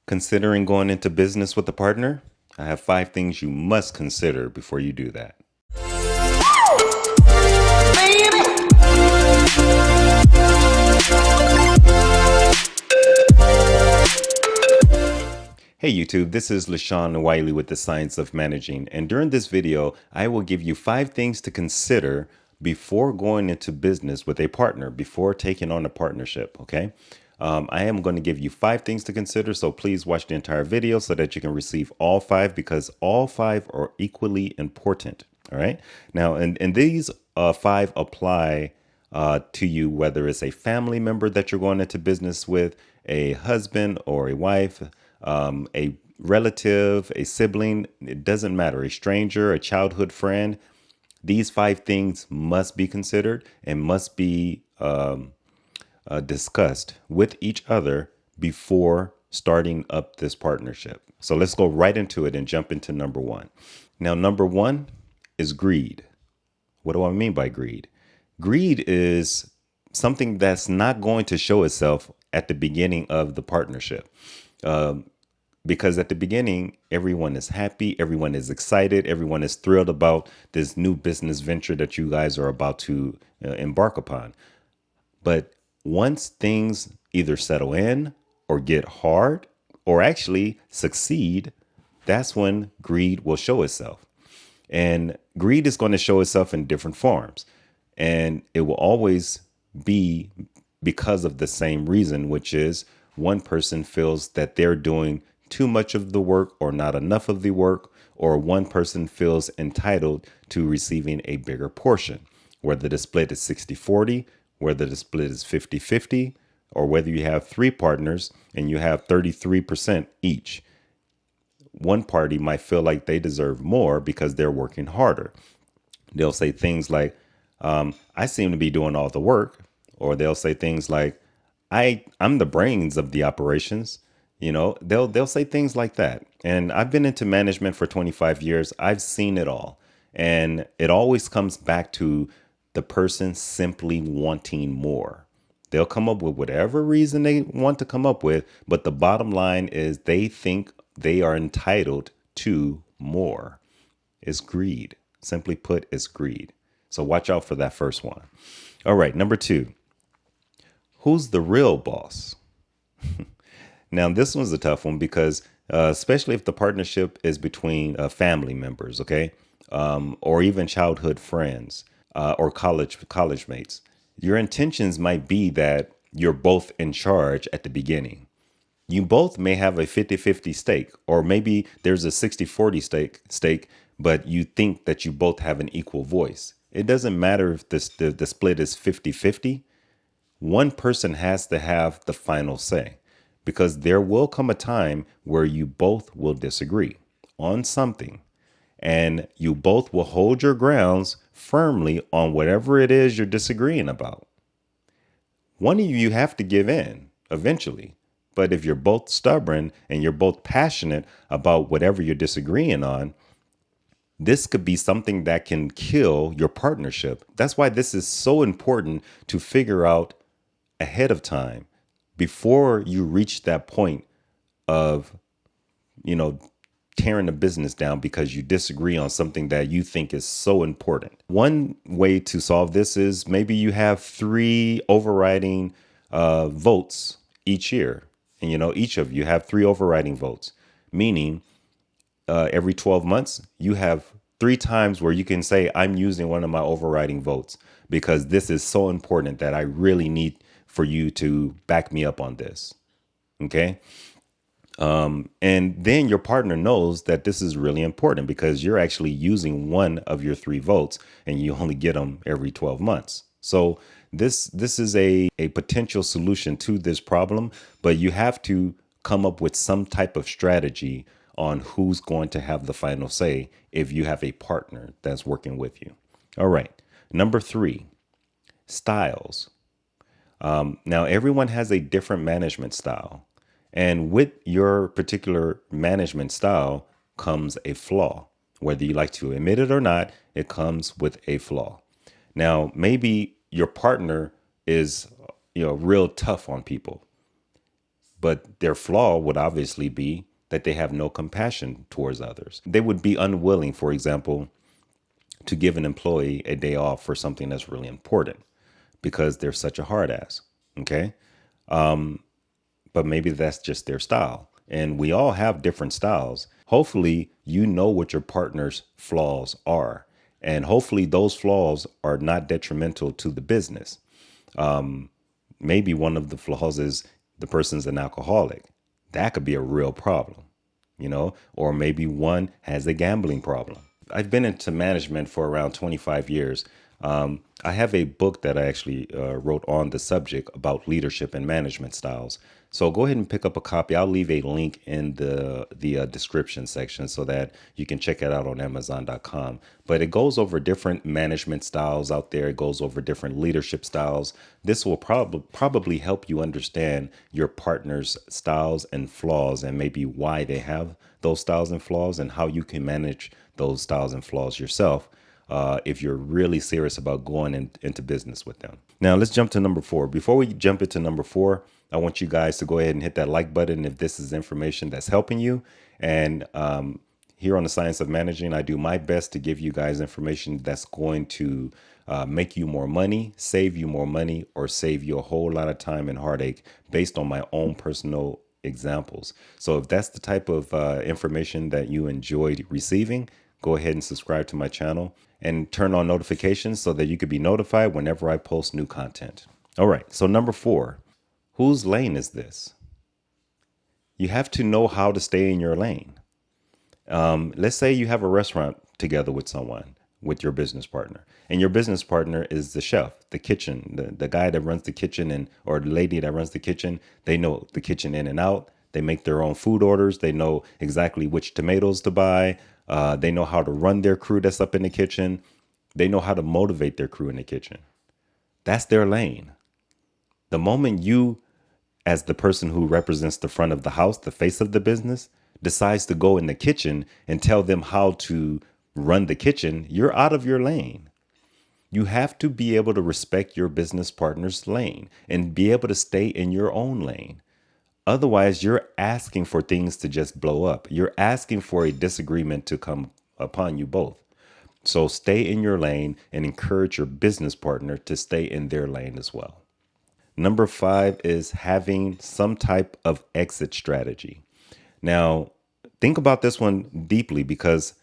Considering going into business with a partner? I have 5 things you must consider before you do that. Hey YouTube, this is LaShawn Wiley with the Science of Managing, and during this video, I will give you 5 things to consider before going into business with a partner, before taking on a partnership, okay? I am going to give you 5 things to consider, so please watch the entire video so that you can receive all 5 because all 5 are equally important, all right? Now, and these 5 apply to you, whether it's a family member that you're going into business with, a husband or a wife, a relative, a sibling, it doesn't matter, a stranger, a childhood friend. These 5 things must be considered and must be discussed with each other before starting up this partnership. So let's go right into it and jump into number 1. Now, number 1 is greed. What do I mean by greed? Greed is something that's not going to show itself at the beginning of the partnership. Because at the beginning, everyone is happy, everyone is excited, everyone is thrilled about this new business venture that you guys are about to embark upon. But once things either settle in or get hard or actually succeed, that's when greed will show itself. And greed is going to show itself in different forms. And it will always be because of the same reason, which is one person feels that they're doing too much of the work or not enough of the work, or one person feels entitled to receiving a bigger portion, whether the split is 60-40, whether the split is 50-50, or whether you have 3 partners and you have 33% each. One party might feel like they deserve more because they're working harder. They'll say things like, I seem to be doing all the work. Or they'll say things like, I'm the brains of the operations. You know, they'll say things like that. And I've been into management for 25 years. I've seen it all. And it always comes back to the person simply wanting more. They'll come up with whatever reason they want to come up with. But the bottom line is they think they are entitled to more. It's greed. Simply put, it's greed. So watch out for that first one. All right, number 2. Who's the real boss? Now, this one's a tough one because especially if the partnership is between family members, okay, or even childhood friends or college mates. Your intentions might be that you're both in charge at the beginning. You both may have a 50-50 stake, or maybe there's a 60-40 stake, but you think that you both have an equal voice. It doesn't matter if the split is 50-50. One person has to have the final say, because there will come a time where you both will disagree on something, and you both will hold your grounds firmly on whatever it is you're disagreeing about. One of you have to give in eventually. But if you're both stubborn and you're both passionate about whatever you're disagreeing on, this could be something that can kill your partnership. That's why this is so important to figure out ahead of time before you reach that point of, tearing the business down because you disagree on something that you think is so important. One way to solve this is maybe you have 3 overriding votes each year. And, each of you have 3 overriding votes, meaning every 12 months, you have 3 times where you can say, I'm using one of my overriding votes because this is so important that I really need for you to back me up on this. Okay. And then your partner knows that this is really important because you're actually using one of your 3 votes and you only get them every 12 months. So this is a potential solution to this problem, but you have to come up with some type of strategy on who's going to have the final say if you have a partner that's working with you. All right. Number 3, styles. Now, everyone has a different management style. And with your particular management style comes a flaw. Whether you like to admit it or not, it comes with a flaw. Now, maybe your partner is, real tough on people. But their flaw would obviously be that they have no compassion towards others. They would be unwilling, for example, to give an employee a day off for something that's really important because they're such a hard ass. Okay. But maybe that's just their style. And we all have different styles. Hopefully, you know what your partner's flaws are. And hopefully, those flaws are not detrimental to the business. Maybe one of the flaws is the person's an alcoholic. That could be a real problem, or maybe one has a gambling problem. I've been into management for around 25 years. I have a book that I actually wrote on the subject about leadership and management styles. So go ahead and pick up a copy. I'll leave a link in the description section so that you can check it out on Amazon.com. But it goes over different management styles out there. It goes over different leadership styles. This will probably help you understand your partner's styles and flaws and maybe why they have those styles and flaws and how you can manage those styles and flaws yourself if you're really serious about going into business with them. Now, let's jump to number 4. Before we jump into number 4, I want you guys to go ahead and hit that like button if this is information that's helping you. And here on the Science of Managing, I do my best to give you guys information that's going to make you more money, save you more money, or save you a whole lot of time and heartache based on my own personal examples. So if that's the type of information that you enjoyed receiving, go ahead and subscribe to my channel and turn on notifications so that you could be notified whenever I post new content. All right, so number 4, whose lane is this? You have to know how to stay in your lane. Let's say you have a restaurant together with someone, with your business partner, and your business partner is the chef, the kitchen, the guy that runs the kitchen or the lady that runs the kitchen. They know the kitchen in and out. They make their own food orders. They know exactly which tomatoes to buy. They know how to run their crew that's up in the kitchen. They know how to motivate their crew in the kitchen. That's their lane. The moment you, as the person who represents the front of the house, the face of the business, decides to go in the kitchen and tell them how to run the kitchen, you're out of your lane. You have to be able to respect your business partner's lane and be able to stay in your own lane. Otherwise, you're asking for things to just blow up. You're asking for a disagreement to come upon you both. So stay in your lane and encourage your business partner to stay in their lane as well. Number 5 is having some type of exit strategy. Now, think about this one deeply because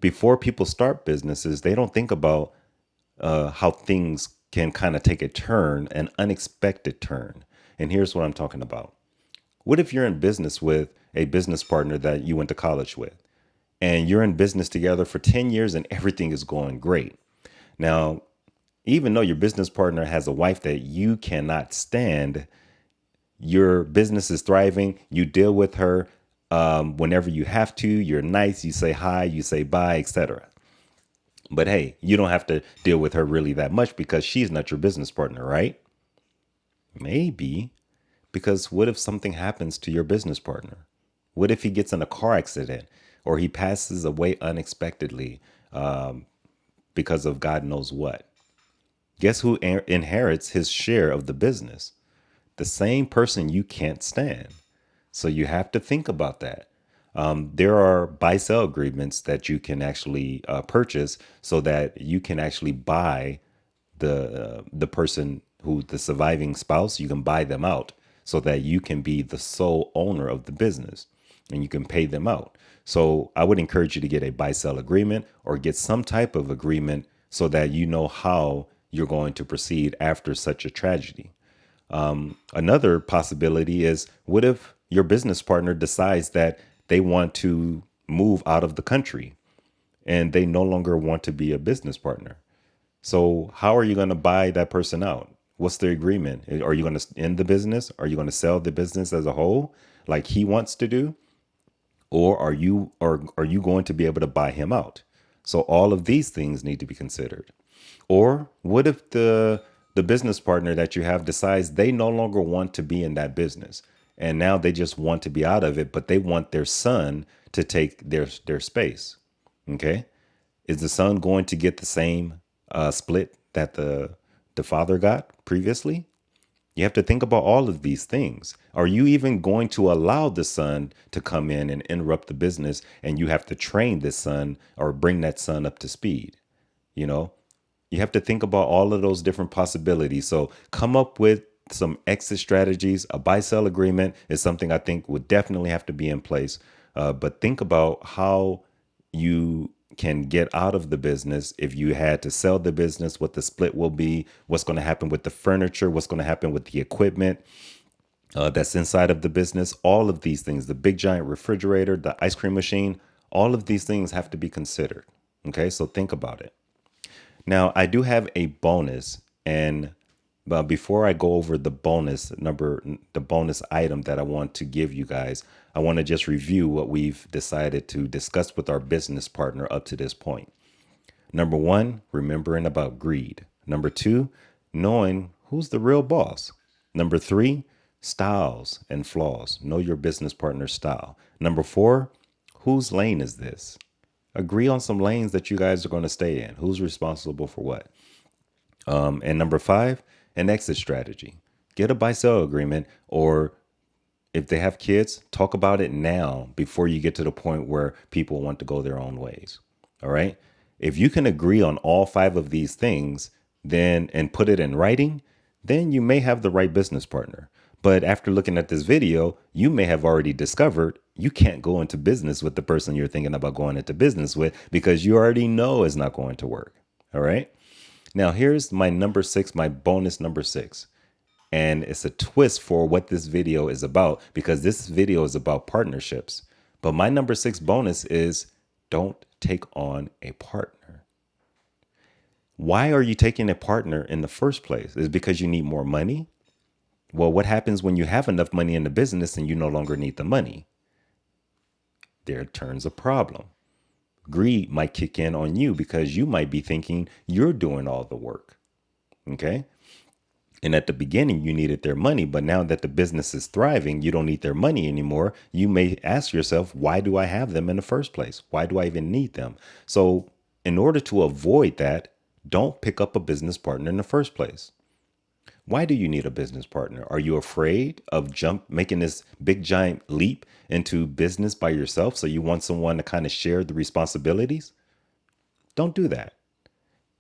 before people start businesses, they don't think about how things can kind of take a turn, an unexpected turn. And here's what I'm talking about. What if you're in business with a business partner that you went to college with, and you're in business together for 10 years and everything is going great? Now, even though your business partner has a wife that you cannot stand, your business is thriving. You deal with her whenever you have to. You're nice. You say hi, you say bye, etc. But hey, you don't have to deal with her really that much because she's not your business partner, right? Maybe. Because what if something happens to your business partner? What if he gets in a car accident or he passes away unexpectedly because of God knows what? Guess who inherits his share of the business? The same person you can't stand. So you have to think about that. There are buy-sell agreements that you can actually purchase so that you can actually buy the person who the surviving spouse. You can buy them out so that you can be the sole owner of the business and you can pay them out. So I would encourage you to get a buy-sell agreement or get some type of agreement so that you know how you're going to proceed after such a tragedy. Another possibility is, what if your business partner decides that they want to move out of the country and they no longer want to be a business partner? So how are you going to buy that person out? What's the agreement? Are you going to end the business? Are you going to sell the business as a whole like he wants to do? Or are you going to be able to buy him out? So all of these things need to be considered. Or what if the business partner that you have decides they no longer want to be in that business and now they just want to be out of it, but they want their son to take their space? Okay. Is the son going to get the same split that the father got previously? You have to think about all of these things. Are you even going to allow the son to come in and interrupt the business, and you have to train this son or bring that son up to speed? You know, you have to think about all of those different possibilities. So come up with some exit strategies. A buy sell agreement is something I think would definitely have to be in place. But think about how you can get out of the business if you had to sell the business, what the split will be, what's going to happen with the furniture, what's going to happen with the equipment that's inside of the business. All of these things, the big giant refrigerator, the ice cream machine, all of these things have to be considered. Okay, so think about it. Now, I do have a bonus, and before I go over the bonus item that I want to give you guys, I want to just review what we've decided to discuss with our business partner up to this point. Number one, remembering about greed. Number two, knowing who's the real boss. Number three, styles and flaws. Know your business partner's style. Number four, whose lane is this? Agree on some lanes that you guys are going to stay in. Who's responsible for what? And number five, an exit strategy. Get a buy-sell agreement, or if they have kids, talk about it now before you get to the point where people want to go their own ways. All right. If you can agree on all five of these things, then and put it in writing, then you may have the right business partner. But after looking at this video, you may have already discovered you can't go into business with the person you're thinking about going into business with, because you already know it's not going to work. All right. Now, here's my number six, my bonus number six. And it's a twist for what this video is about, because this video is about partnerships. But my number six bonus is don't take on a partner. Why are you taking a partner in the first place? Is it because you need more money? Well, what happens when you have enough money in the business and you no longer need the money? There turns a problem. Greed might kick in on you because you might be thinking you're doing all the work. Okay. And at the beginning, you needed their money. But now that the business is thriving, you don't need their money anymore. You may ask yourself, why do I have them in the first place? Why do I even need them? So in order to avoid that, don't pick up a business partner in the first place. Why do you need a business partner? Are you afraid of making this big giant leap into business by yourself? So you want someone to kind of share the responsibilities? Don't do that.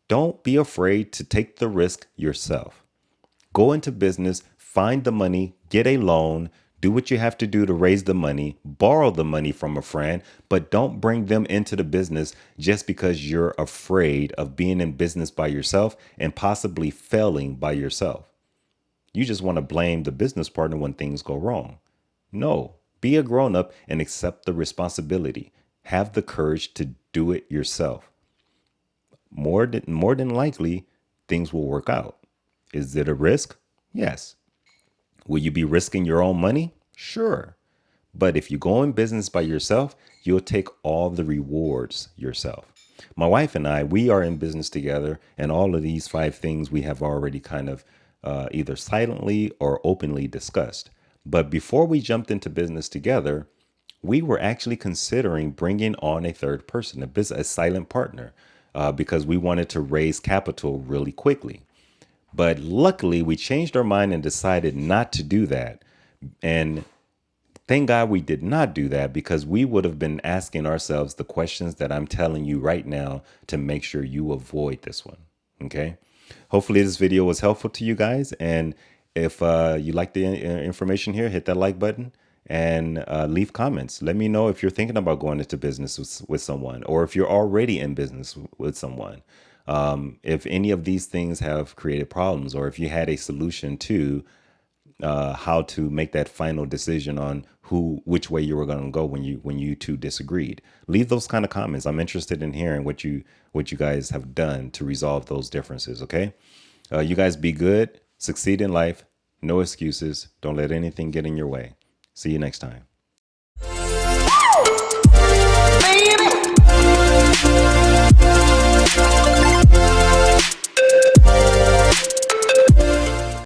Don't be afraid to take the risk yourself. Go into business, find the money, get a loan, do what you have to do to raise the money, borrow the money from a friend, but don't bring them into the business just because you're afraid of being in business by yourself and possibly failing by yourself. You just want to blame the business partner when things go wrong. No, be a grown up and accept the responsibility. Have the courage to do it yourself. More than likely, things will work out. Is it a risk? Yes. Will you be risking your own money? Sure. But if you go in business by yourself, you'll take all the rewards yourself. My wife and I, we are in business together, and all of these five things we have already kind of either silently or openly discussed. But before we jumped into business together, we were actually considering bringing on a third person, a silent partner, because we wanted to raise capital really quickly. But luckily, we changed our mind and decided not to do that. And thank God we did not do that, because we would have been asking ourselves the questions that I'm telling you right now to make sure you avoid this one. Okay. Hopefully this video was helpful to you guys. And if you like the information here, hit that like button and leave comments. Let me know if you're thinking about going into business with someone, or if you're already in business with someone. If any of these things have created problems, or if you had a solution to how to make that final decision on which way you were going to go when you two disagreed. Leave those kind of comments. I'm interested in hearing what you guys have done to resolve those differences. Okay. You guys be good, succeed in life. No excuses. Don't let anything get in your way. See you next time.